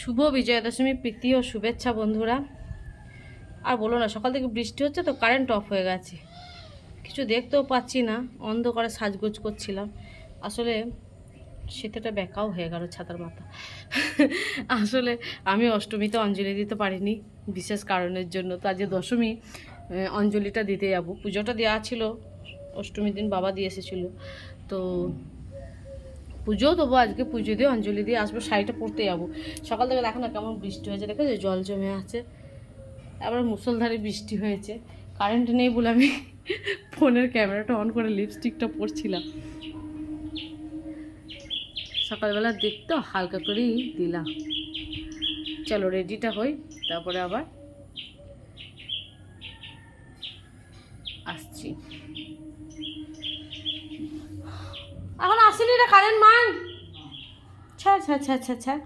শুভ বিজয়া দশমী প্রীতি ও শুভেচ্ছা বন্ধুরা। আর বলো না, সকাল থেকে বৃষ্টি হচ্ছে তো কারেন্ট অফ হয়ে গেছে, কিছু দেখতেও পাচ্ছি না, অন্ধকারে সাজগোজ করছিলাম। আসলে সেটাটা বেঁকাও হয়ে গেল ছাতার মাথা। আসলে আমি অষ্টমীতে অঞ্জলি দিতে পারিনি বিশেষ কারণের জন্য, তো আজকে দশমী অঞ্জলিটা দিতে যাবো। পুজোটা দেওয়া ছিল অষ্টমীর দিন, বাবা দিয়ে এসেছিলো, তো পুজোও দেবো আজকে, পুজো দিয়ে অঞ্জলি দিয়ে আসবো, শাড়িটা পরতে যাবো। সকাল থেকে দেখো না কেমন বৃষ্টি হয়েছে, দেখো যে জল জমে আছে, আবার মুষলধারে বৃষ্টি হয়েছে। কারেন্ট নেই বলে আমি ফোনের ক্যামেরাটা অন করে লিপস্টিকটা পরছিলাম। সকালবেলা দেখতে হালকা করেই দিলাম। চলো রেডিটা হই, তারপরে আবার আসছি। এখন আসেনি রে কারেন্ট মান, ছাড় ছাড় ছাড় ছাড় ছাড়।